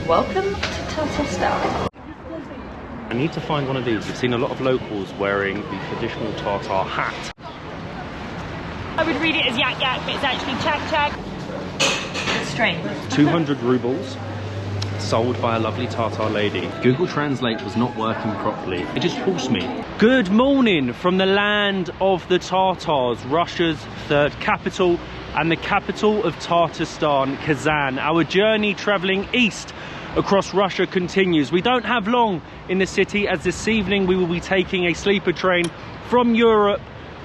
Welcome to Tatarstan. I need to find one of these. We've seen a lot of locals wearing the traditional Tatar hat. I would read it as yak yak, but it's actually chak-chak. It's strange. 200 rubles, sold by a lovely Tatar lady. Google Translate was not working properly. It just forced me. Good morning from the land of the Tatars, Russia's third capital and the capital of Tatarstan, Kazan. Our journey traveling east across Russia continues. We don't have long in the city, as this evening we will be taking a sleeper train from Europe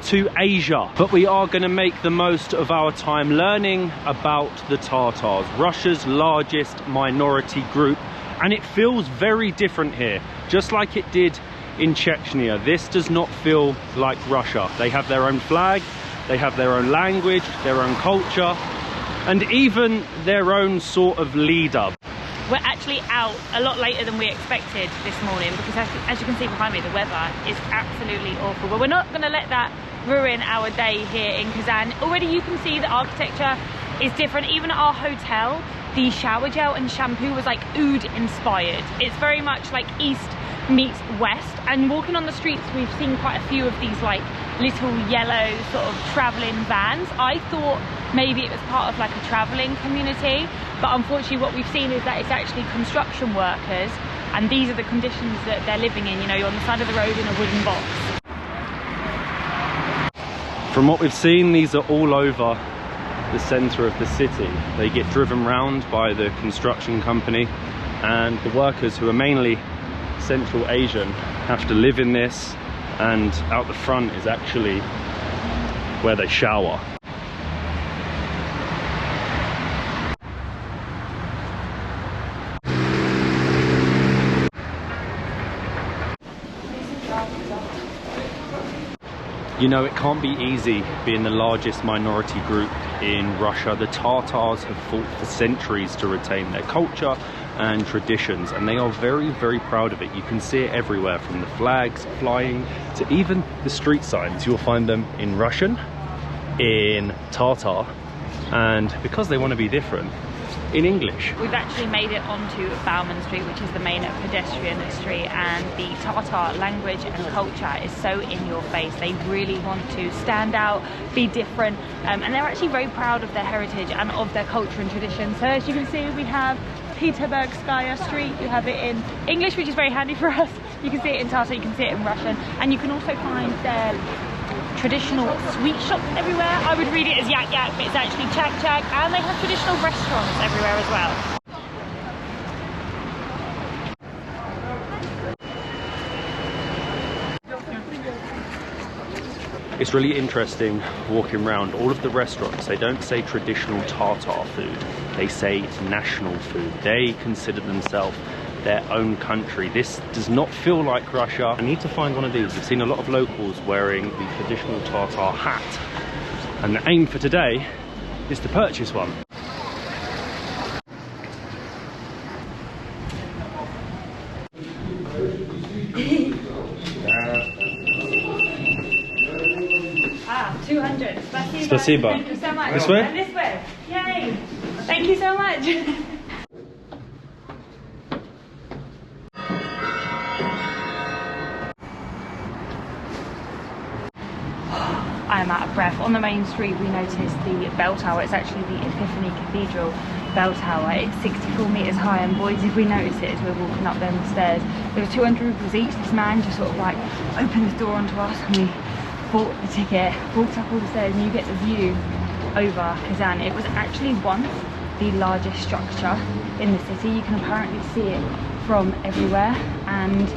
to Asia. But we are going to make the most of our time learning about the Tatars, Russia's largest minority group. And it feels very different here, just like it did in Chechnya. This does not feel like Russia. They have their own flag, they have their own language, their own culture, and even their own sort of leader. We're actually out a lot later than we expected this morning because as you can see behind me, the weather is absolutely awful. But we're not going to let that ruin our day here in Kazan. Already you can see the architecture is different. Even at our hotel, the shower gel and shampoo was like oud inspired. It's very much like East meets West. And walking on the streets, we've seen quite a few of these like little yellow sort of traveling vans. I thought maybe it was part of like a traveling community, but unfortunately what we've seen is that it's actually construction workers, and these are the conditions that they're living in. You know, you're on the side of the road in a wooden box. From what we've seen, these are all over the centre of the city. They get driven round by the construction company, and the workers, who are mainly Central Asian, have to live in this, and out the front is actually where they shower. You know, it can't be easy being the largest minority group in Russia. The Tatars have fought for centuries to retain their culture and traditions, and they are very, very proud of it. You can see it everywhere, from the flags flying to even the street signs. You'll find them in Russian, in Tatar, and because they want to be different, in English. We've actually made it onto Bauman Street, which is the main pedestrian street, and the Tatar language and culture is so in your face. They really want to stand out, be different, and they're actually very proud of their heritage and of their culture and tradition. So as you can see, we have Peterburgskaya Street. You have it in English, which is very handy for us. You can see it in Tatar, you can see it in Russian, and you can also find their traditional sweet shops everywhere. I would read it as yak yak, but it's actually chak-chak, and they have traditional restaurants everywhere as well. It's really interesting walking around all of the restaurants. They don't say traditional Tatar food, they say national food. They consider themselves their own country. This does not feel like Russia. I need to find one of these. We've seen a lot of locals wearing the traditional Tatar hat, and the aim for today is to purchase one. Ah, 200. Spasibo. Thank you so much. This way? And this way. Yay! Thank you so much. I am out of breath. On the main street we noticed the bell tower. It's actually the Epiphany Cathedral bell tower. It's 64 metres high, and boys, if we notice it as we're walking up them stairs, there were 200 rubles each. This man just sort of like opened the door onto us, and we bought the ticket, walked up all the stairs, and you get the view over Kazan. It was actually once the largest structure in the city. You can apparently see it from everywhere, and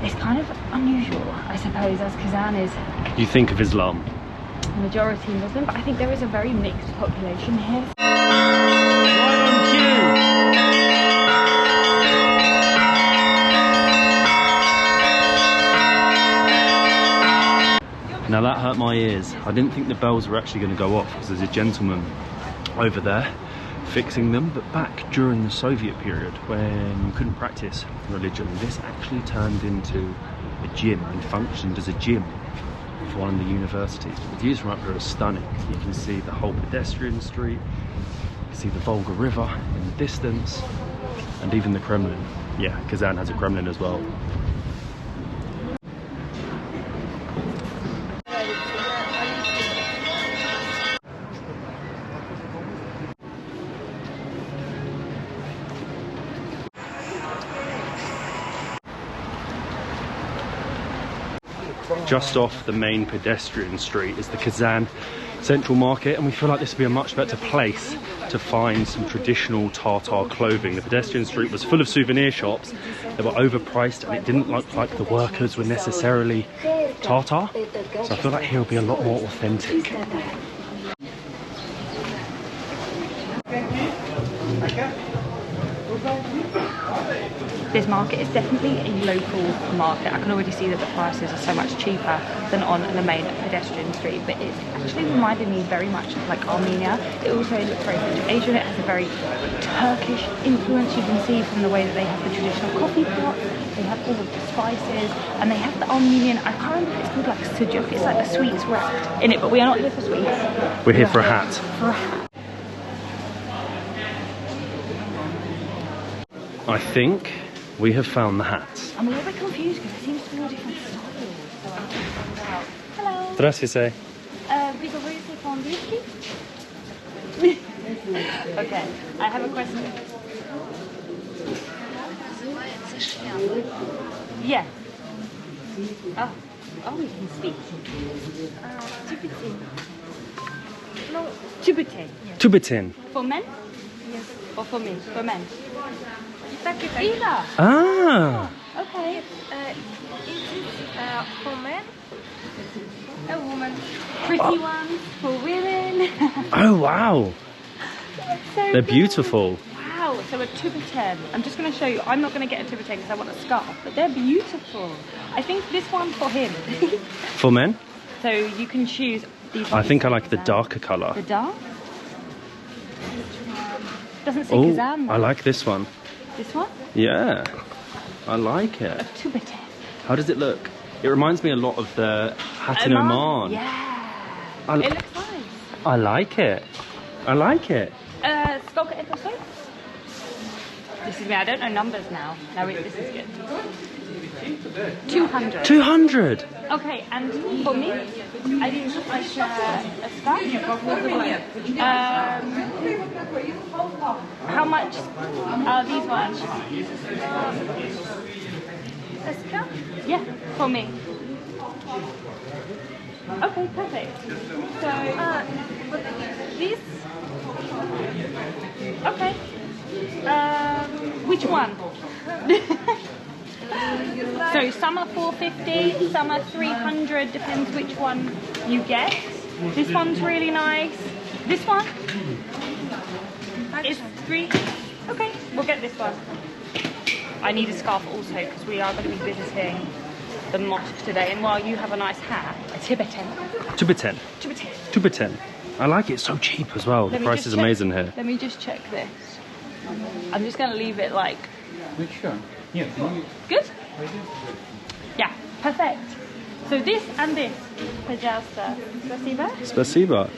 it's kind of unusual, I suppose, as Kazan is... You think of Islam? Majority Muslim, but I think there is a very mixed population here. Right on cue! Now that hurt my ears. I didn't think the bells were actually going to go off because there's a gentleman over there fixing them, but back during the Soviet period when you couldn't practice religion, this actually turned into a gym and functioned as a gym for one of the universities. The views from up here are stunning. You can see the whole pedestrian street, you can see the Volga River in the distance, And even the Kremlin. Yeah, Kazan has a Kremlin as well. Just off the main pedestrian street is the Kazan Central Market, and we feel like this would be a much better place to find some traditional Tatar clothing. The pedestrian street was full of souvenir shops. They were overpriced and it didn't look like the workers were necessarily Tatar. So I feel like here will be a lot more authentic. This market is definitely a local market. I can already see that the prices are so much cheaper than on the main pedestrian street, but it's actually reminded me very much of like Armenia. It also looks very much Asian. It has a very Turkish influence. You can see from the way that they have the traditional coffee pot, they have all of the spices, and they have the Armenian, I can't remember if it's called like sujuk. It's like the sweets wrapped in it, but we are not here for sweets. We're here for a hat. For a hat. I think we have found the hats. I'm a little bit confused because it seems to be all different styles. So I'm trying to find out. Hello. Здравствуйте. We can read it on whisky. Okay, I have a question. Yeah. Oh, we can speak. Tibetan. No. Tibetan. Tibetan. For men? Yes. Or for me? For men. Either. Ah. Okay. Is it for men? A woman. Pretty ones for women. Oh wow. So They're good. beautiful. Wow, so a Tibetan. I'm just going to show you. I'm not going to get a Tibetan because I want a scarf, but they're beautiful. I think this one's for him. For men? So you can choose these. I think I like the darker colour. The dark? Doesn't say Oh, Kazan. I like this one. This one? Yeah, I like it. A Tibetan. How does it look? It reminds me a lot of the hat in Oman. Yeah. I, It looks nice. I like it. I like it. Skål episode. This is me. I don't know numbers now. No, wait, this is good. 200. 200. Okay, and for me, I didn't like a scarf. How much are these ones? A scarf? Yeah, for me. Okay, perfect. So, this. Okay. Which one? So some are 450, some are 300, depends which one you get. This one's really nice. This one is 3. Okay, we'll get this one. I need a scarf also because we are going to be visiting the mosque today. And while you have a nice hat, a Tibetan. Tibetan. Tibetan. Tibetan. I like it. It's so cheap as well. The price is amazing here. Let me just check this. I'm just going to leave it like... Good? Yeah, perfect. So this and this. Пожалуйста. Спасибо. Spasiba.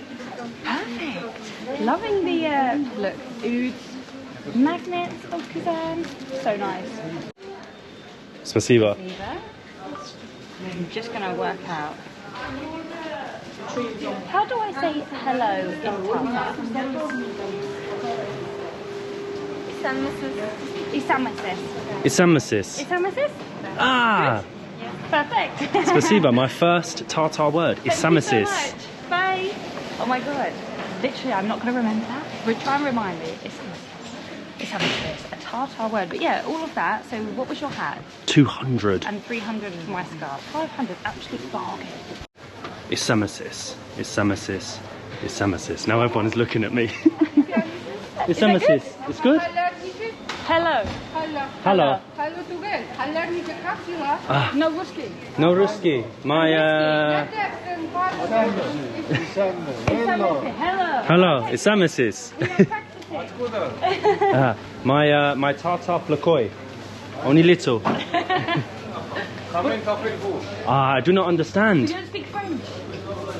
Perfect. Loving the look, ouds, magnets of Kazan. So nice. Spasiba. Spasiba. I'm just going to work out. How do I say hello in Tatar? Isamasis. Isamasis. Isamasis? Ah. Perfect. Spasiba, my first Tatar word. Thank you so Isamasis. much. Bye. Oh my god. Literally, I'm not going to remember that. Try and remind me. Isamasis. A Tatar word. But yeah, all of that. So what was your hat? 200. And 300 for my scarf. 500. Absolute bargain. Isamasis. Isamasis. Isamasis. Now everyone's looking at me. Is that good? Isamasis. It's good? Hello. Hello. Ah. No Ruski. No Ruski. My Hello. Hello. Isamasis. My Tatar plakoi. Only little. I do not understand. You don't speak French?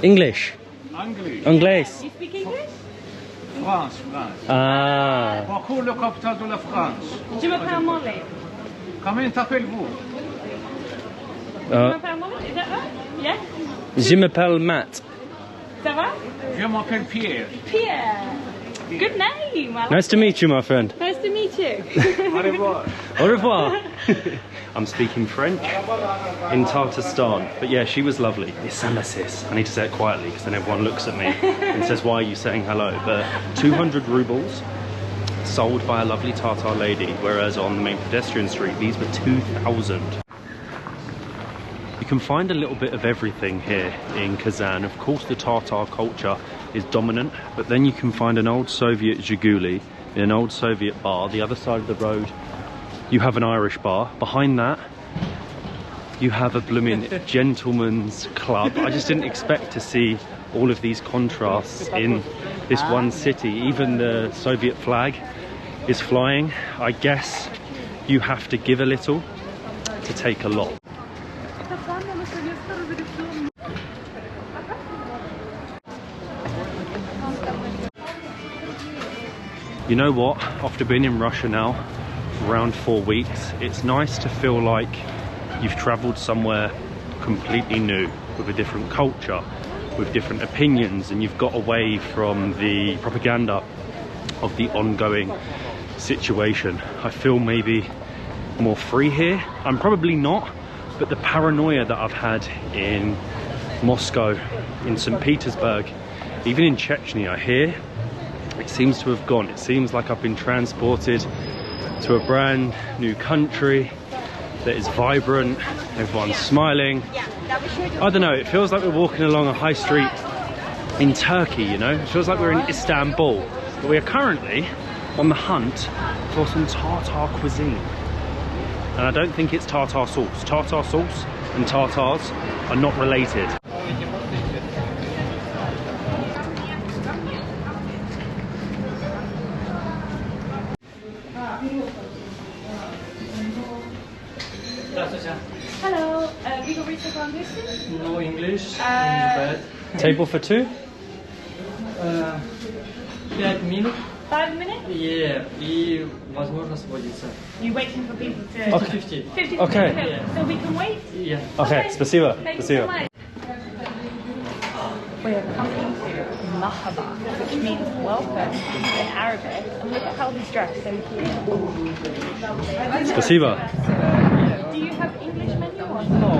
English. English. English. You speak English? France, France. Ah. Bonjour, le capitale de la France. Je m'appelle Molly. Comment t'appelles-vous? Je m'appelle Molly, is that right? Yeah? Je m'appelle Matt. Ça va? Je m'appelle Pierre. Pierre. Good name. Nice to meet you, my friend. Nice to meet you. Au revoir. Au revoir. I'm speaking French in Tatarstan, but yeah, she was lovely. Isamasis. I need to say it quietly because then everyone looks at me and says, "Why are you saying hello?" But 200 rubles, sold by a lovely Tatar lady, whereas on the main pedestrian street these were 2,000. You can find a little bit of everything here in Kazan. Of course, the Tatar culture is dominant, but then you can find an old Soviet Zhiguli in an old Soviet bar. The other side of the road, you have an Irish bar. Behind that, you have a blooming gentleman's club. I just didn't expect to see all of these contrasts in this one city. Even the Soviet flag is flying. I guess you have to give a little to take a lot. You know what, after being in Russia now for around 4 weeks, it's nice to feel like you've travelled somewhere completely new, with a different culture, with different opinions, and you've got away from the propaganda of the ongoing situation. I feel maybe more free here. I'm probably not, but the paranoia that I've had in Moscow, in St. Petersburg, even in Chechnya here, it seems to have gone. It seems like I've been transported to a brand new country that is vibrant, everyone's smiling. I don't know, it feels like we're walking along a high street in Turkey, you know? It feels like we're in Istanbul. But we are currently on the hunt for some Tatar cuisine. And I don't think it's tartar sauce. Tartar sauce and Tatars are not related. Hello, we can reach the English? No English, bad. Table for two? 5 минут. 5 minutes? Yeah, и возможно сводится. You waiting for people to... Okay. 50. 50 Okay. minutes, so we can wait? Yeah. Okay, spasibo. Thank you so Spasibo. much. We are coming to Mahaba, which means welcome in Arabic, and look at how he's dressed, so cute. Spasibo. Do you have English menu or No,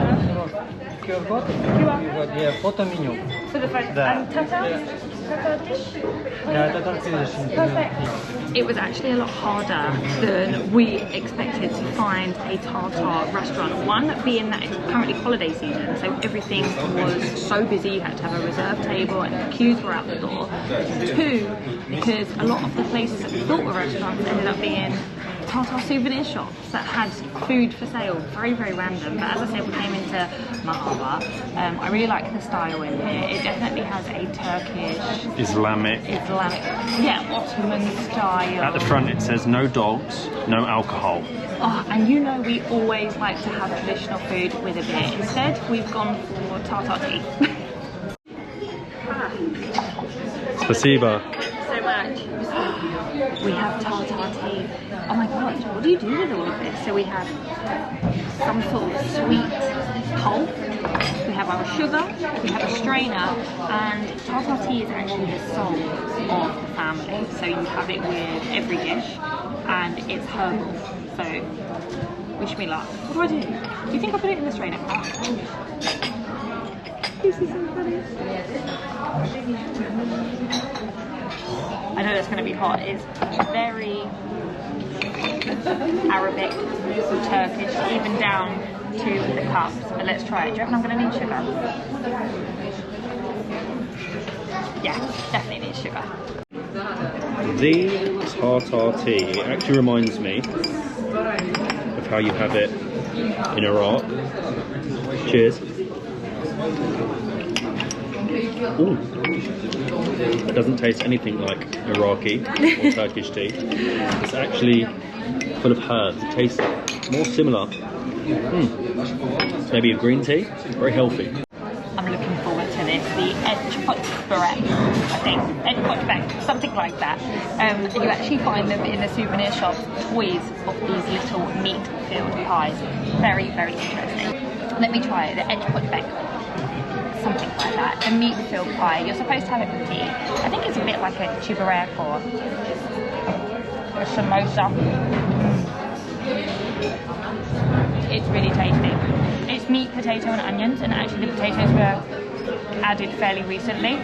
QR code? Yeah, photo menu. for the phone? That. And Tatar? Tatar dish? Yeah, Tatar tradition. Perfect. It was actually a lot harder than we expected to find a Tatar restaurant. One, being that it's currently holiday season, so everything was so busy, you had to have a reserved table and the queues were out the door. Two, because a lot of the places that we thought were restaurants ended up being Tatar souvenir shops that had food for sale. Very, very random. But as I said, we came into Mahaba. I really like the style in here. It definitely has a Turkish, Islamic. yeah, Ottoman style. At the front it says no dogs, no alcohol. Oh, and you know we always like to have traditional food with a beer. Instead, we've gone for tartar tea. Spasibo. So much. We have tartar tea. Oh my god, what do you do with all of this? So we have some sort of sweet pulp, we have our sugar, we have a strainer, and tartar tea is actually the soul of the family. So you have it with every dish, and it's herbal. So, wish me luck. What do? Do you think I'll put it in the strainer? This is so funny. I know that's going to be hot. It's very Arabic, Turkish, even down to the cups. But let's try it. Do you reckon I'm going to need sugar? Yeah, definitely need sugar. The tartar tea, it actually reminds me of how you have it in Iraq. Cheers. Ooh. It doesn't taste anything like Iraqi or Turkish tea. It's actually full of herbs. It tastes more similar. Maybe a green tea. Very healthy. I'm looking forward to this. The chak-chak. thing, chak-chak, something like that. You actually find them in the souvenir shops, toys of these little meat-filled pies. Very, very interesting. Let me try it, the chak-chak, something like that. A meat-filled pie. You're supposed to have it with tea. I think it's a bit like a chak-chak or a samosa. It's really tasty. It's meat, potato and onions, and actually the potatoes were added fairly recently.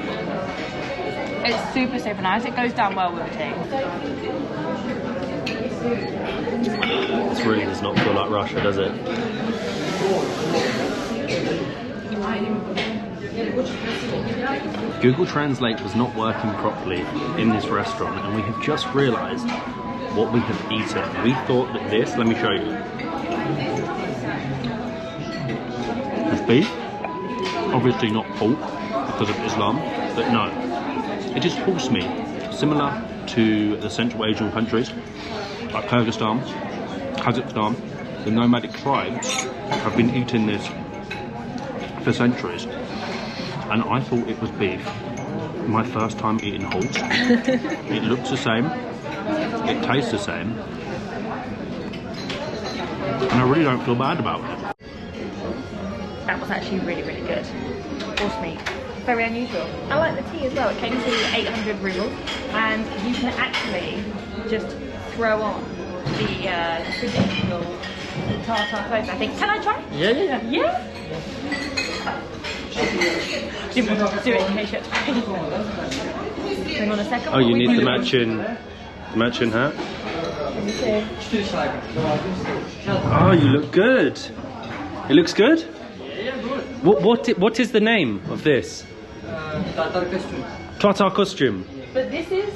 It's super, super nice. It goes down well with the tea. This really does not feel like Russia, does it? Google Translate was not working properly in this restaurant, and we have just realised what we have eaten. We thought that this, let me show you. It's beef, obviously not pork because of Islam, but no, it is horse meat, similar to the Central Asian countries like Kyrgyzstan, Kazakhstan. The nomadic tribes have been eating this for centuries, and I thought it was beef. My first time eating horse. It looks the same, it tastes the same, and I really don't feel bad about it. That was actually really, really good. Horse meat. Very unusual. I like the tea as well. It came to 800 rubles, and you can actually just throw on the traditional tartar clothes, I think. Can I try? Yeah. Yeah? Didn't want to do it in case you had to pay. Hang on a second. Oh, you need the matching hat? Oh, you look good. It looks good? What is the name of this? Tatar costume. Tatar costume. But this is...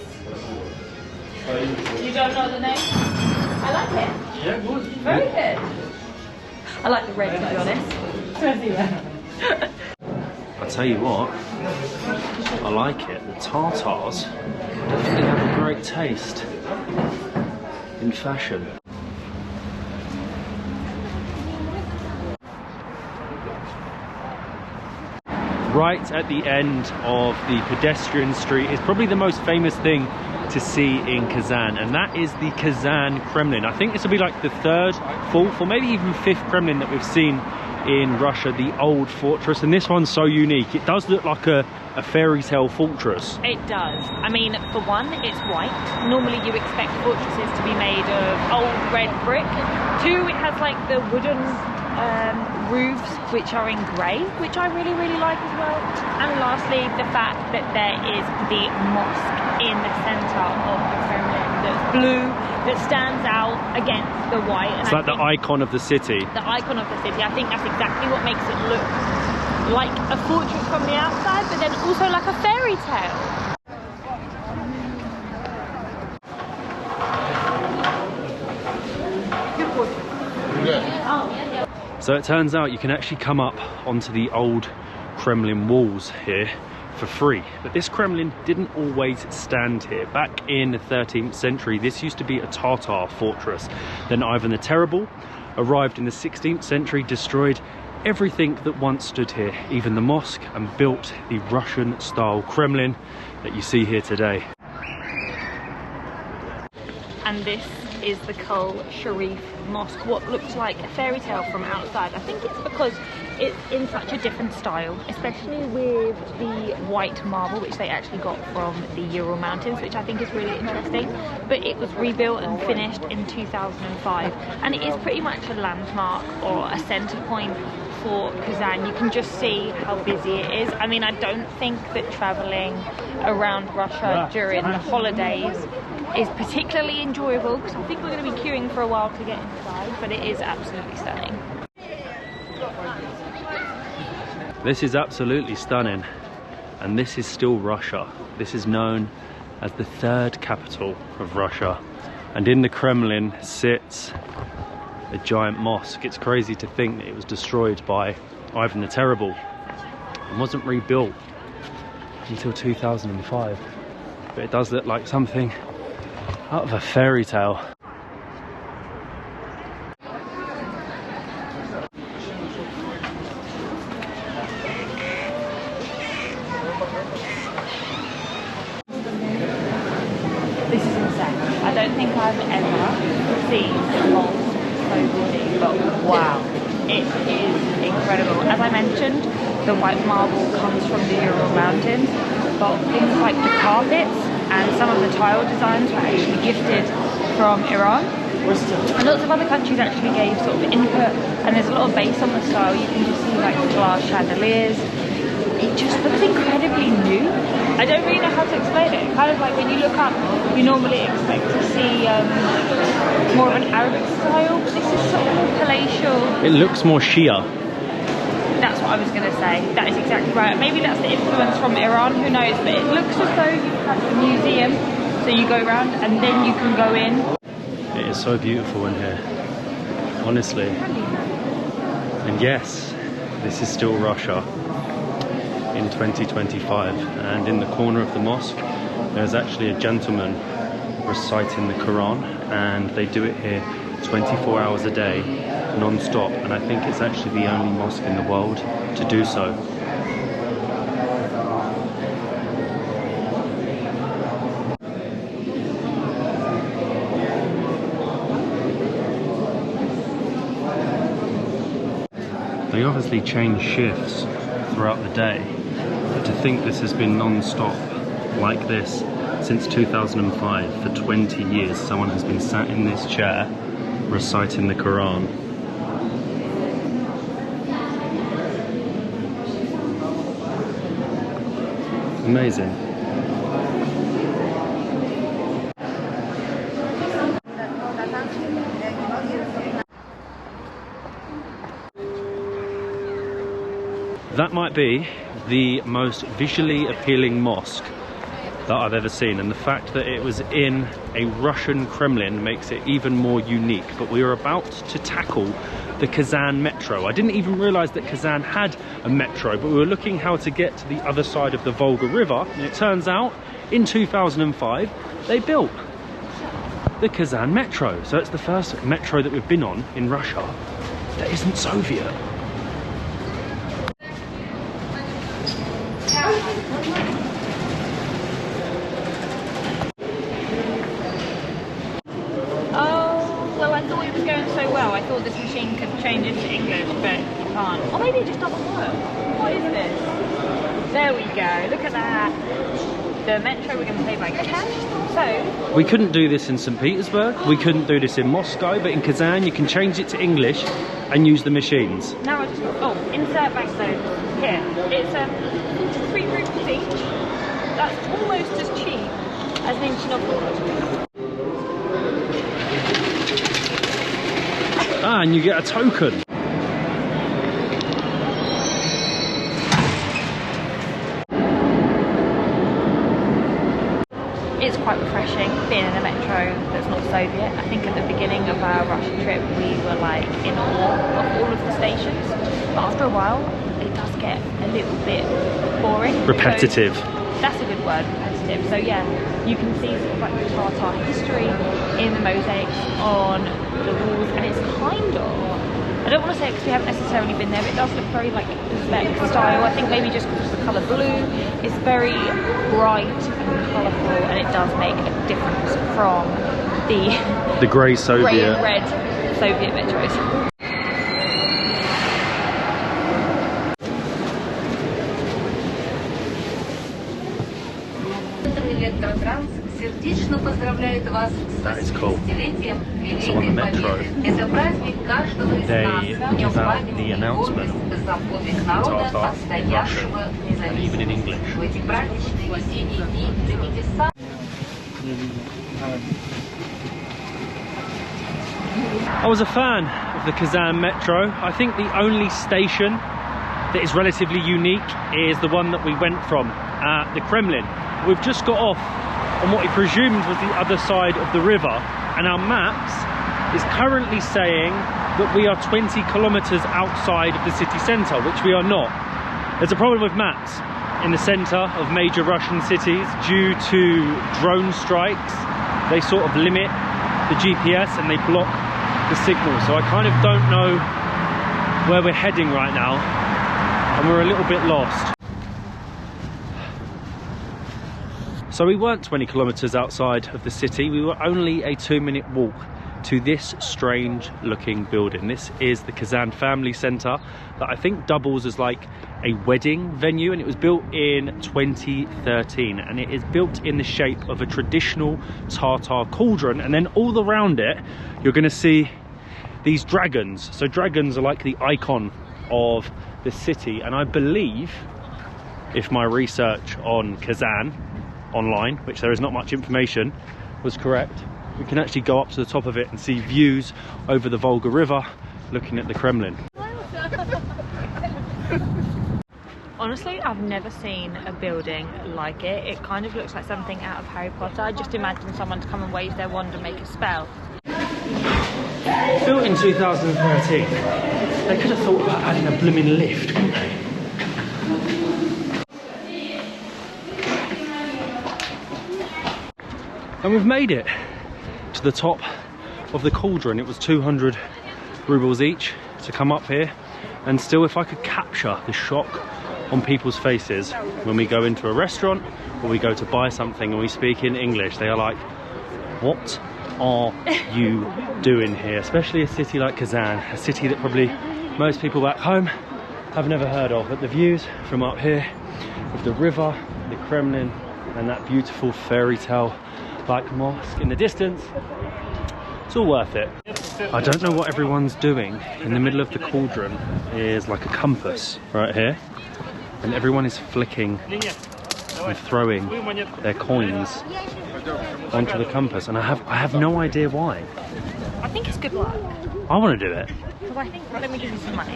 You don't know the name? I like it. Yeah, good. Very good. I like the red, to be honest. I tell you what, I like it. The Tatars definitely have a great taste in fashion. Right at the end of the pedestrian street is probably the most famous thing to see in Kazan, and that is the Kazan Kremlin. I think this will be like the third, fourth, or maybe even fifth Kremlin that we've seen in Russia, the old fortress, and this one's so unique. It does look like a fairy tale fortress. It does. I mean, for one, it's white. Normally you expect fortresses to be made of old red brick. Two, it has like the wooden roofs which are in grey, which I really, really like as well. And lastly, the fact that there is the mosque in the centre of the Kremlin that's blue, that stands out against the white. And It's like the icon of the city. The icon of the city. I think that's exactly what makes it look like a fortress from the outside, but then also like a fairy tale. So it turns out you can actually come up onto the old Kremlin walls here for free. But this Kremlin didn't always stand here. Back in the 13th century, this used to be a Tatar fortress. Then Ivan the Terrible arrived in the 16th century, destroyed everything that once stood here, even the mosque, and built the Russian-style Kremlin that you see here today. And this is the Kul Sharif Mosque, what looks like a fairy tale from outside. I think it's because it's in such a different style, especially with the white marble, which they actually got from the Ural Mountains, which I think is really interesting. But it was rebuilt and finished in 2005, and it is pretty much a landmark or a centre point for Kazan. You can just see how busy it is. I mean, I don't think that travelling around Russia during the holidays is particularly enjoyable, because I think we're going to be queuing for a while to get inside, but it is absolutely stunning. This is absolutely stunning, and this is still Russia. This is known as the third capital of Russia, and in the Kremlin sits a giant mosque. It's crazy to think that it was destroyed by Ivan the Terrible and wasn't rebuilt until 2005, but it does look like something out of a fairy tale. time ever seen mold so busy, but wow, it is incredible. As I mentioned, the white marble comes from the Ural Mountains, but things like the carpets and some of the tile designs were actually gifted from Iran. And lots of other countries actually gave sort of input, and there's a lot of base on the style. You can just see like glass chandeliers. It just looks incredibly new. I don't really know how to explain it. Kind of like when you look up, you normally expect to see more of an Arabic style, but this is sort of more palatial. It looks more Shia. That's what I was going to say. That is exactly right. Maybe that's the influence from Iran, who knows? But it looks as though you have a museum, so you go around and then you can go in. It is so beautiful in here, honestly. And yes, this is still Russia in 2025. And in the corner of the mosque, there's actually a gentleman reciting the Quran, and they do it here 24 hours a day, non-stop. And I think it's actually the only mosque in the world to do so. They obviously change shifts throughout the day, but to think this has been non-stop like this since 2005, for 20 years someone has been sat in this chair reciting the Quran. Amazing. That might be the most visually appealing mosque that I've ever seen, and the fact that it was in a Russian Kremlin makes it even more unique. But we are about to tackle the Kazan metro. I didn't even realize that Kazan had a metro, but we were looking how to get to the other side of the Volga River, and it turns out in 2005 they built the Kazan metro. So it's the first metro that we've been on in Russia that isn't Soviet. Well, I thought it was going so well. I thought this machine could change into English, but you can't. Or maybe it just doesn't work. What is this? There we go. Look at that. The metro, we're going to pay by cash. So we couldn't do this in St. Petersburg. We couldn't do this in Moscow. But in Kazan, you can change it to English and use the machines. Now I just insert bank notes. Here, it's 3 rupees each. That's almost as cheap as an inch of gold. Ah, and you get a token. It's quite refreshing being in a metro that's not Soviet. I think at the beginning of our Russia trip we were like in awe of all of the stations, but after a while it does get a little bit boring. Repetitive. That's a good word, repetitive. So yeah, you can see sort of like the Tatar history in the mosaics on the walls, and it's kind of, I don't want to say it because we haven't necessarily been there, but it does look very like Uzbek style. I think maybe just because the colour blue is very bright and colourful, and it does make a difference from the grey Soviet. Grey and red Soviet metros. That is cool. So on the metro, they give out the announcement in Tatar, in Russian, and even in English. I was a fan of the Kazan metro. I think the only station that is relatively unique is the one that we went from at the Kremlin. We've just got off on what we presumed was the other side of the river, and our maps is currently saying that we are 20 kilometers outside of the city centre, which we are not. There's a problem with maps in the centre of major Russian cities due to drone strikes. They sort of limit the GPS and they block the signal, so I kind of don't know where we're heading right now, and we're a little bit lost. So we weren't 20 kilometers outside of the city. We were only a 2-minute walk to this strange looking building. This is the Kazan Family Center that I think doubles as like a wedding venue, and it was built in 2013, and it is built in the shape of a traditional Tatar cauldron, and then all around it you're going to see these dragons. So dragons are like the icon of the city, and I believe, if my research on Kazan online, which there is not much information, was correct, we can actually go up to the top of it and see views over the Volga River looking at the Kremlin. Honestly, I've never seen a building like it. It kind of looks like something out of Harry Potter. I just imagine someone to come and wave their wand and make a spell. Built in 2013, they could have thought about adding a blooming lift, couldn't they? And we've made it to the top of the cauldron. It was 200 rubles each to come up here, and still, if I could capture the shock on people's faces when we go into a restaurant or we go to buy something and we speak in English, they are like, what are you doing here? Especially a city like Kazan, a city that probably most people back home have never heard of. But the views from up here of the river, the Kremlin, and that beautiful fairy tale like mosque in the distance, it's all worth it. I don't know what everyone's doing. In the middle of the cauldron is like a compass right here, and everyone is flicking and throwing their coins onto the compass, and I have no idea why. I think it's good luck. I want to do it. Because I think, let me give you some money.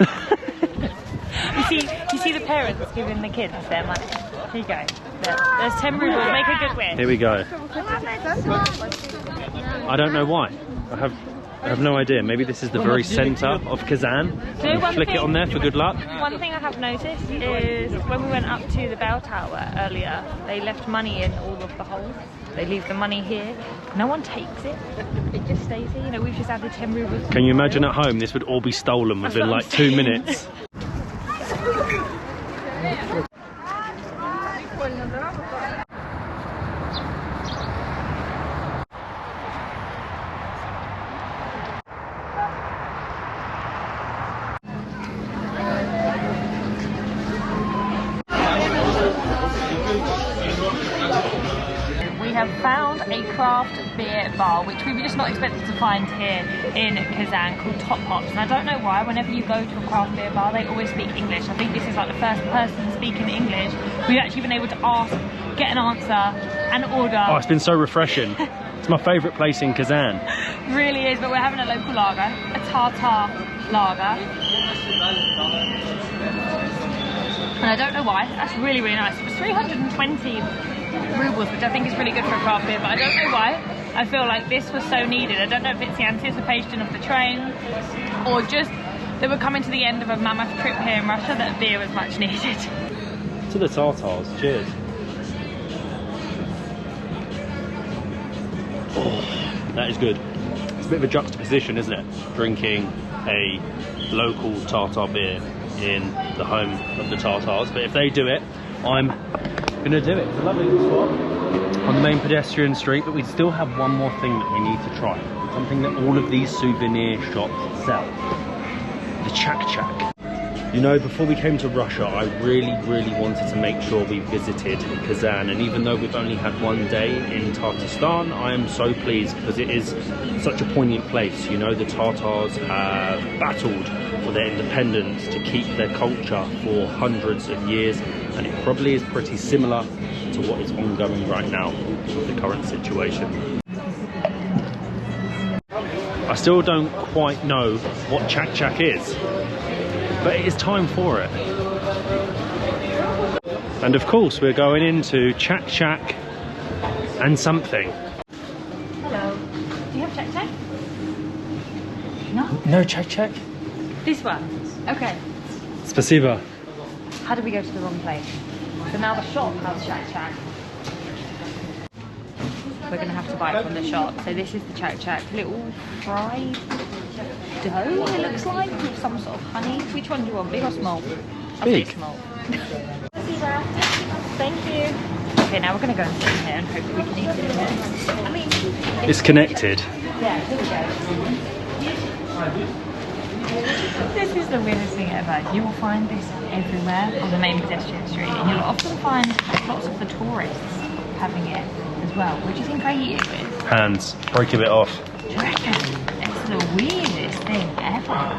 you see the parents giving the kids their money. Here you go. There's 10 rubles, make a good wish. Here we go. I don't know why. I have no idea. Maybe this is the very centre of Kazan. You flick it on there for good luck. One thing I have noticed is when we went up to the bell tower earlier, they left money in all of the holes. They leave the money here. No one takes it. It just stays here. You know, we've just added 10 rubles. Can you imagine at home this would all be stolen within like 2 minutes? We have found a craft beer bar, which we were just not expected to find here in Kazan, called Top Hops. And I don't know why, whenever you go to a craft beer bar, they always speak English. I think this is like the first person speaking English we've actually been able to ask, get an answer, and order. Oh, it's been so refreshing. It's my favourite place in Kazan. It really is, but we're having a local lager, a Tatar lager. And I don't know why, that's really, really nice. It was 320 rubles, which I think is really good for a craft beer, but I don't know why. I feel like this was so needed. I don't know if it's the anticipation of the train, or just that we're coming to the end of a mammoth trip here in Russia, that beer was much needed. To the Tatars, cheers. Oh, that is good. It's a bit of a juxtaposition, isn't it? Drinking a local Tatar beer in the home of the Tatars, but if they do it, I'm gonna do it. It's a lovely little spot on the main pedestrian street, but we still have one more thing that we need to try. Something that all of these souvenir shops sell. The chak-chak. You know, before we came to Russia, I really, really wanted to make sure we visited Kazan, and even though we've only had one day in Tatarstan, I am so pleased because it is such a poignant place. You know, the Tatars have battled for their independence to keep their culture for hundreds of years, and it probably is pretty similar to what is ongoing right now with the current situation. I still don't quite know what chak-chak is, but it is time for it. And of course we're going into chak-chak and something. Hello. Do you have chak-chak? No? No chak-chak? This one? Okay. Spasiba. How did we go to the wrong place? So now the shop has chak-chak. We're going to have to buy it from the shop. So this is the chak-chak. Little fried dough, it looks like, with some sort of honey. Which one do you want, big or small? I'll Big. say small. Thank you. Okay, now we're going to go and sit here and hope we can eat it here. I mean, It's connected. yeah, here we go. This is the weirdest thing ever. You will find this everywhere on the main pedestrian street, and you'll often find lots of the tourists having it as well, which you think I eat it with. Hands. Break a bit off. Do you reckon? It's the weirdest thing ever.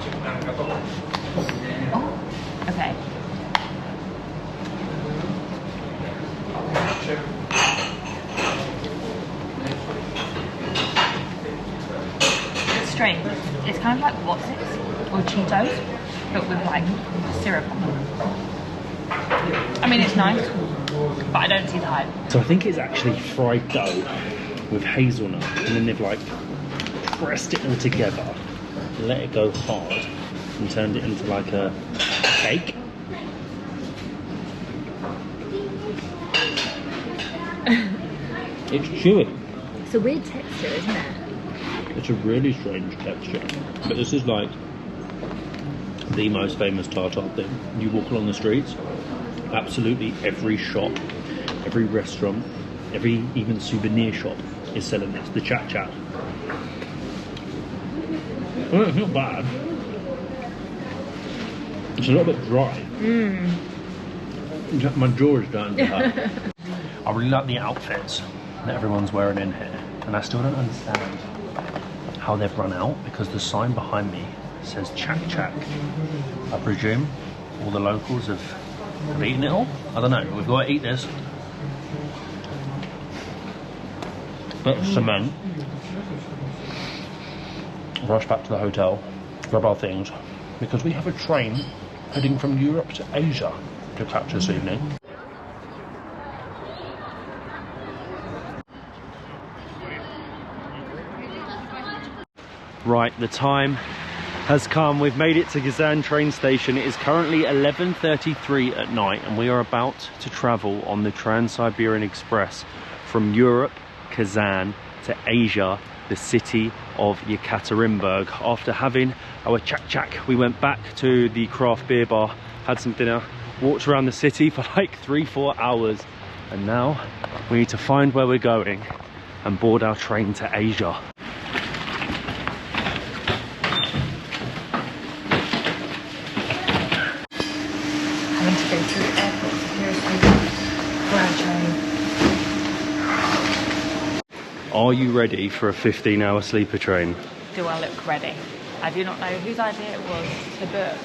Oh, okay. It's strange. It's kind of like What's-Its or Cheetos, but with like syrup on them. I mean, it's nice, but I don't see the hype. So I think it's actually fried dough with hazelnut, and then they've like pressed it all together, let it go hard, and turned it into like a cake. It's chewy. It's a weird texture, isn't it? It's a really strange texture, but this is like the most famous tartar thing. You walk along the streets, absolutely every shop, every restaurant, every even souvenir shop is selling this, the chak-chak. Well, it's not bad. It's a little bit dry. My jaw is starting to hurt. I really like the outfits that everyone's wearing in here, and I still don't understand how they've run out, because the sign behind me says chak-chak. I presume all the locals have eaten it all? I don't know, we've got to eat this. Bit of cement. Rush back to the hotel, grab our things, because we have a train heading from Europe to Asia to catch this evening. Right, the time has come. We've made it to Kazan train station. It is currently 11:33 at night, and we are about to travel on the Trans-Siberian Express from Europe, Kazan, to Asia, the city of Yekaterinburg. After having our chak-chak, we went back to the craft beer bar, had some dinner, walked around the city for like 3-4 hours, and now we need to find where we're going and board our train to Asia. Having to go through airport security for our train. Are you ready for a 15-hour sleeper train? Do I look ready? I do not know whose idea it was to book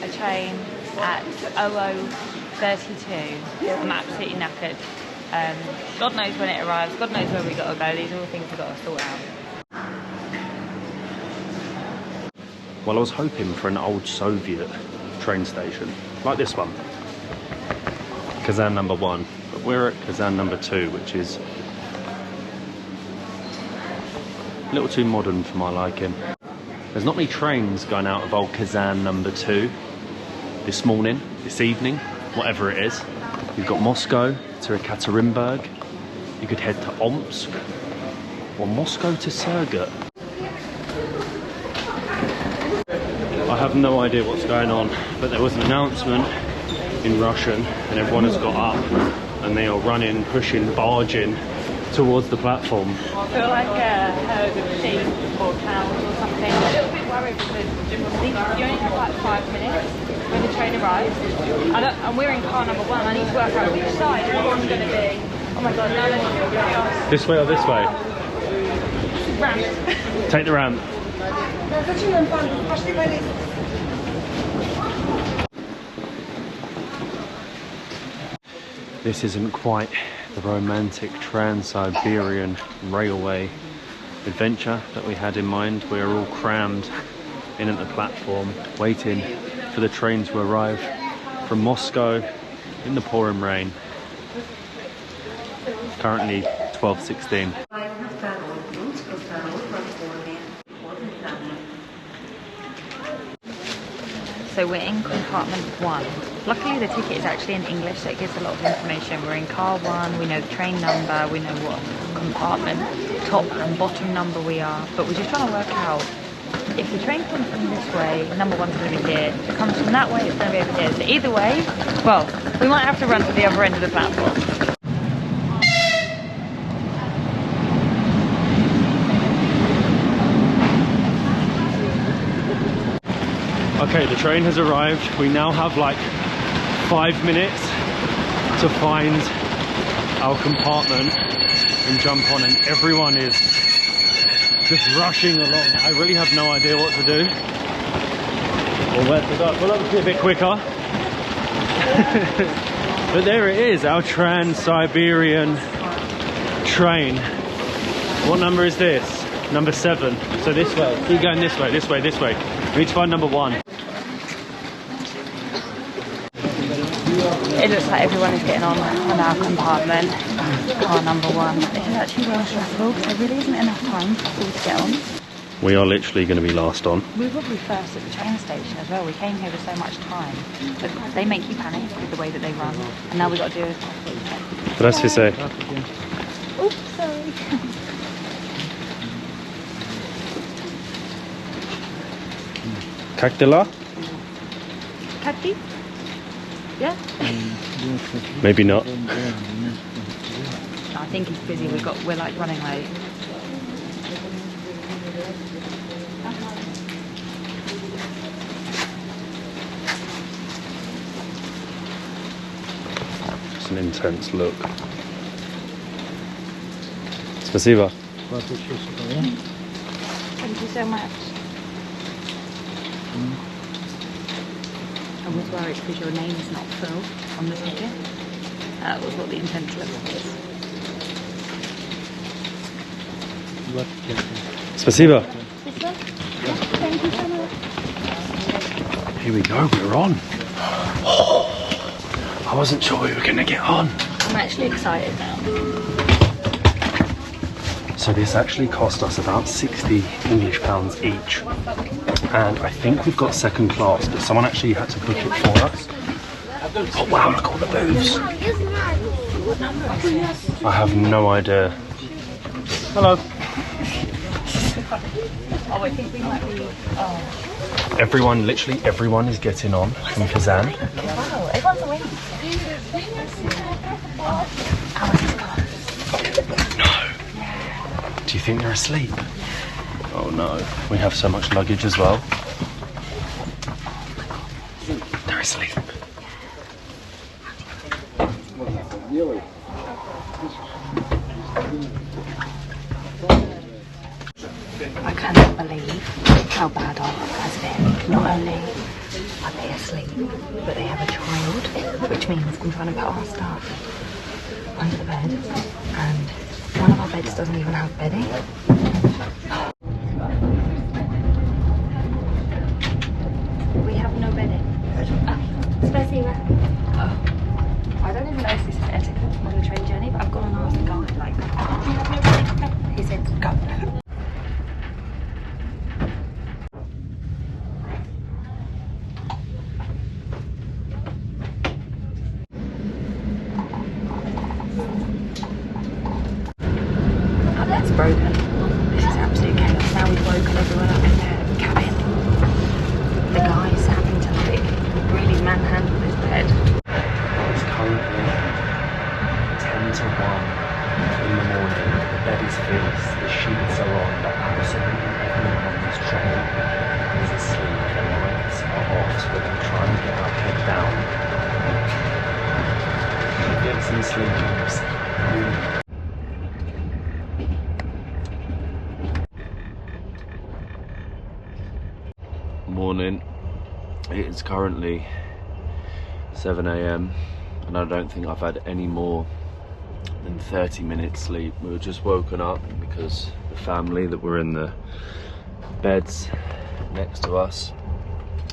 a train at 00:32. I'm absolutely knackered. God knows when it arrives, God knows where we got to go. These are all things we've got to sort out. Well, I was hoping for an old Soviet train station, like this one. Kazan number 1, but we're at Kazan number 2, which is a little too modern for my liking. There's not many trains going out of old Kazan number 2 this morning, this evening, whatever it is. You've got Moscow to Yekaterinburg, you could head to Omsk, or Moscow to Surgut. I have no idea what's going on, but there was an announcement in Russian, and everyone has got up, and they are running, pushing, barging towards the platform. I feel like a herd of sheep or cows or something. I'm a little bit worried because you only have like 5 minutes when the train arrives. And we're in car number 1. I need to work out which side one's going to be. Oh my god, now let's do it. This way or this way? Ramp. Take the ramp. This isn't quite the romantic Trans-Siberian railway adventure that we had in mind. We are all crammed in at the platform, waiting for the train to arrive from Moscow in the pouring rain. Currently 12:16. So we're in compartment 1. Luckily the ticket is actually in English, so it gives a lot of information. We're in car 1, we know the train number, we know what compartment, top and bottom number we are, but we're just trying to work out if the train comes from this way, number 1's going to be here. If it comes from that way, it's going to be over here. So either way, well, we might have to run to the other end of the platform. Okay, the train has arrived. We now have like 5 minutes to find our compartment and jump on, and everyone is just rushing along. I really have no idea what to do or where to go. We'll have to be a bit quicker. But there it is, our Trans-Siberian train. What number is this? Number 7. So this way. Keep going this way, this way, this way. We need to find number 1. It looks like everyone is getting on our compartment. Car number 1. This is actually really stressful because there really isn't enough time for people to get on. We are literally going to be last on. We were probably first at the train station as well. We came here with so much time. But they make you panic with the way that they run. And now we've got to do it. Здравствуйте. Oops, sorry. Как дела? Kati? Yeah? Maybe not. I think he's busy. We're like running late. It's an intense look. Спасибо. Thank you so much. I was worried because your name is not full on the ticket. That was what the intense look was. Спасибо. Thank you so much. Here we go, we're on. I wasn't sure we were going to get on. I'm actually excited now. So this actually cost us about 60 English pounds each. And I think we've got second class, but someone actually had to book it for us. Oh wow, look at all the booths. I have no idea. Hello. Oh, I think we might be... Oh. Everyone, literally everyone is getting on from Kazan. Wow, everyone's awake. No. Do you think they're asleep? Oh no. We have so much luggage as well. They're asleep. I cannot believe how bad our luck has been. Not only are they asleep, but they have a child, which means I'm trying to put our stuff under the bed, and one of our beds doesn't even have bedding. We have no bedding. Spasiba. Oh. I don't even know if this is etiquette on the train journey, but I've gone and asked the guy, like, we have no bedding. He said, go. That's broken. This is absolute chaos. Now we've woken everyone up in their cabin. The guy's having to like really manhandle his bed. It's currently 10 to 1 in the morning. The bed is fixed, the sheets are on, but absolutely everyone on this train is asleep. The lights are off, so we're going to try and get our head down. Get some sleep. Morning. It is currently 7 AM and I don't think I've had any more than 30 minutes sleep. We were just woken up because the family that were in the beds next to us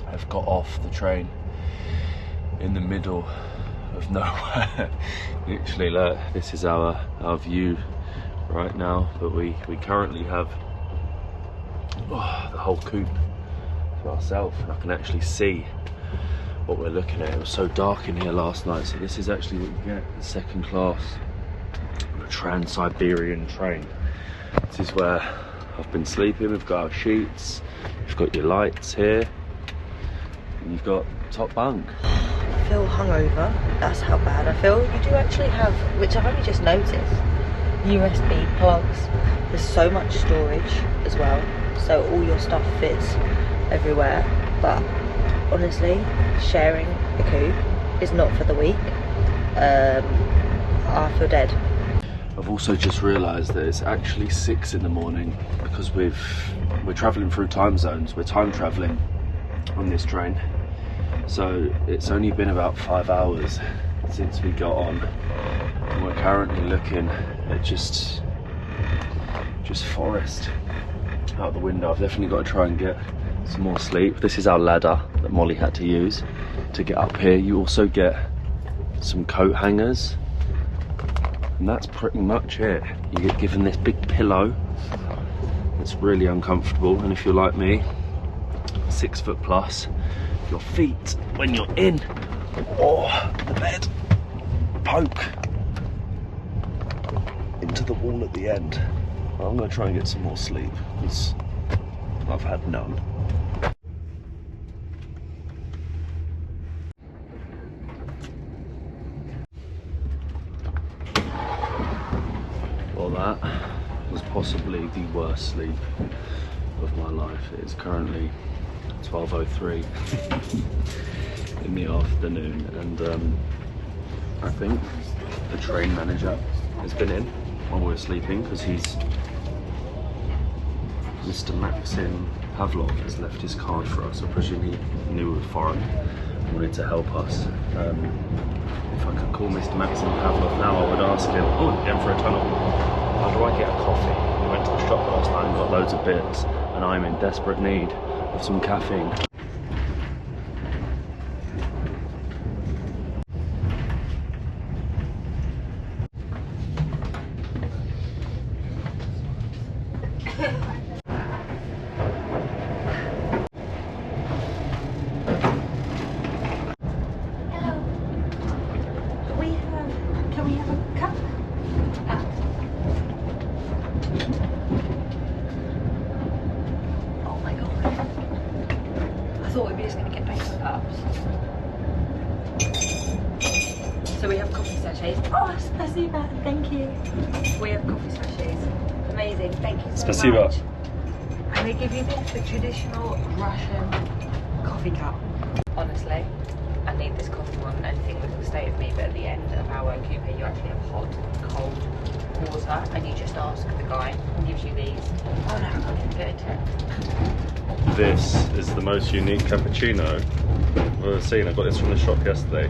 have got off the train in the middle of nowhere. Literally, look, this is our view right now, but we currently have the whole coupe to ourselves, and I can actually see what we're looking at. It was so dark in here last night, so this is actually what you get, the second class on a Trans-Siberian train. This is where I've been sleeping. We've got our sheets, you've got your lights here, and you've got top bunk. I feel hungover, that's how bad I feel. You do actually have, which I've only just noticed, USB plugs. There's so much storage as well, so all your stuff fits everywhere, but honestly, sharing a coupe is not for the weak. I feel dead. I've also just realised that it's actually 6 in the morning because we're travelling through time zones. We're time travelling on this train, so it's only been about 5 hours since we got on, and we're currently looking at just forest out the window. I've definitely got to try and get some more sleep. This is our ladder that Molly had to use to get up here. You also get some coat hangers, and that's pretty much it. You get given this big pillow. It's really uncomfortable, and if you're like me, 6 foot plus, your feet when you're in the bed poke into the wall at the end. I'm going to try and get some more sleep because I've had none. Well, that was possibly the worst sleep of my life. It is currently 12:03 in the afternoon, and I think the train manager has been in while we were sleeping because Mr. Maxim Pavlov has left his card for us. I presume he knew we were foreign and wanted to help us. If I could call Mr. Maxim Pavlov now, I would ask him, oh, going for a tunnel, how do I get a coffee? We went to the shop last night and got loads of bits, and I'm in desperate need of some caffeine. Can we have a cup? Oh my god. I thought we were just going to get paper cups. So we have coffee sachets. Oh, spasiba, thank you. We have coffee sachets. Amazing, thank you so Spasiba. much. And they give you this, the traditional Russian coffee cup. Honestly, I need this coffee more than anything with the state of me, but at the end of our coupe you actually have hot, cold water, and you just ask the guy who gives you these. Oh no, I didn't get it. This is the most unique cappuccino I've ever seen. I got this from the shop yesterday.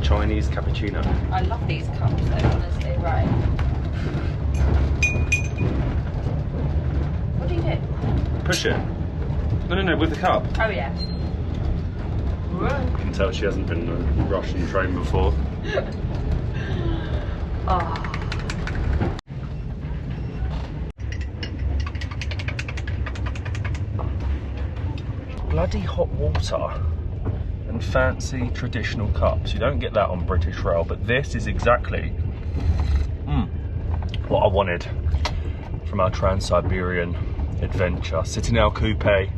Chinese cappuccino. I love these cups though, honestly, right. What do you do? Push it. No, with the cup. Oh yeah. You can tell she hasn't been on a Russian train before. Oh. Bloody hot water and fancy traditional cups. You don't get that on British Rail, but this is exactly what I wanted from our Trans-Siberian adventure. Sitting in our coupe,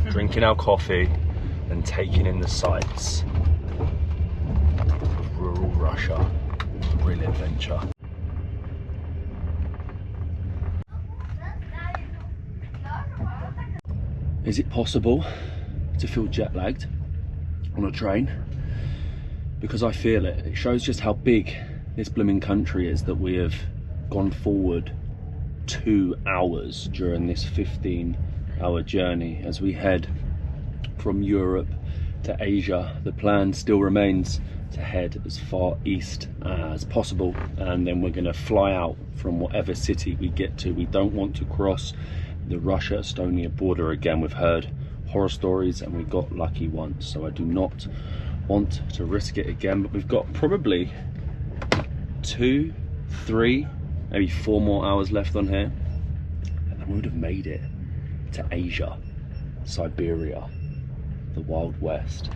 drinking our coffee, and taking in the sights of rural Russia. Real adventure. Is it possible to feel jet lagged on a train? Because I feel it. It shows just how big this blooming country is that we have gone forward 2 hours during this 15-hour journey as we head from Europe to Asia. The plan still remains to head as far east as possible, and then we're going to fly out from whatever city we get to. We don't want to cross the Russia-Estonia border again. We've heard horror stories and we got lucky once, so I do not want to risk it again. But we've got probably 2, 3, maybe 4 more hours left on here, and then we would have made it to Asia, Siberia, the Wild West.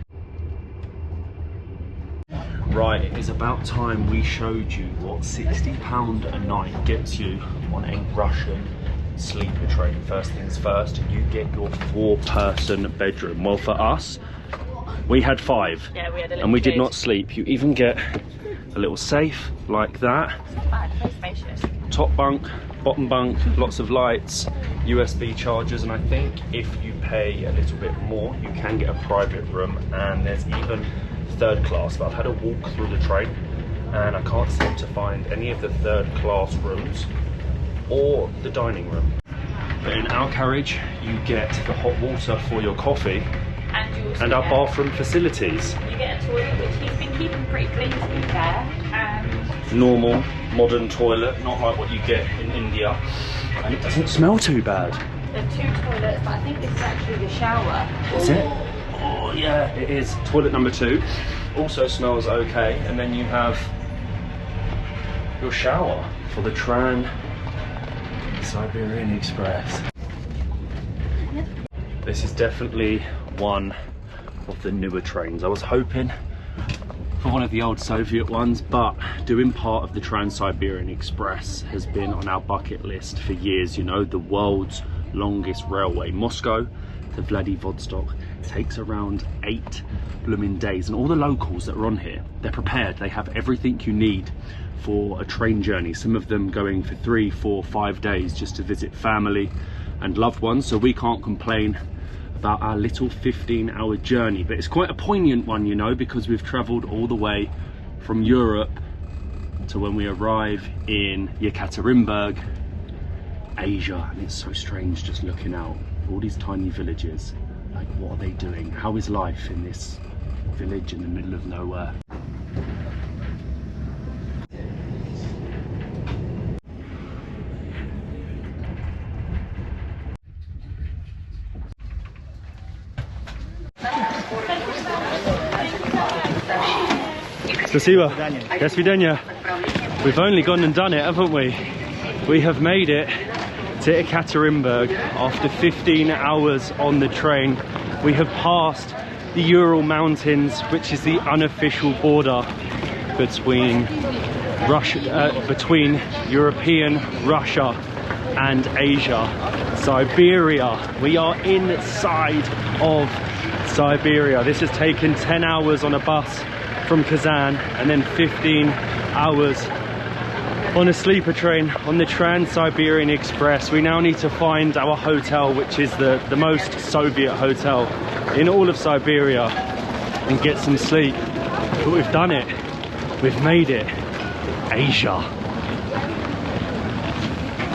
Right, it is about time we showed you what £60 a night gets you on a Russian sleeper train. First things first, you get your 4-person bedroom. Well, for us, we had 5. Yeah, we had a little and we did kid. not sleep. You even get a little safe like that. It's not bad, very spacious. top bunk, bottom bunk, lots of lights, USB chargers, and I think if you pay a little bit more, you can get a private room, and there's even third class. But I've had a walk through the train and I can't seem to find any of the third class rooms or the dining room. But in our carriage, you get the hot water for your coffee and our bathroom facilities. You get a toilet, which he's been keeping pretty clean, to be fair. Normal, modern toilet, not like what you get in India. And it doesn't smell too bad. There are 2 toilets, but I think this is actually the shower. Is it? Oh yeah, it is. Toilet number 2. Also smells okay. And then you have your shower for the Trans-Siberian Express. This is definitely one of the newer trains. I was hoping for one of the old Soviet ones, but doing part of the Trans-Siberian Express has been on our bucket list for years. You know, the world's longest railway. Moscow to Vladivostok takes around 8 blooming days, and all the locals that are on here, they're prepared. They have everything you need for a train journey. Some of them going for 3, 4, 5 days just to visit family and loved ones, so we can't complain about our little 15-hour journey. But it's quite a poignant one, you know, because we've traveled all the way from Europe to when we arrive in Yekaterinburg, Asia. And it's so strange just looking out, all these tiny villages. Like, what are they doing? How is life in this village in the middle of nowhere? Spasiba. До свидания. We've only gone and done it, haven't we? We have made it to Yekaterinburg after 15 hours on the train. We have passed the Ural Mountains, which is the unofficial border between between European Russia and Asia. Siberia. We are inside of Siberia. This has taken 10 hours on a bus from Kazan and then 15 hours on a sleeper train on the Trans-Siberian Express. We now need to find our hotel, which is the most Soviet hotel in all of Siberia, and get some sleep. But we've done it. We've made it. Asia.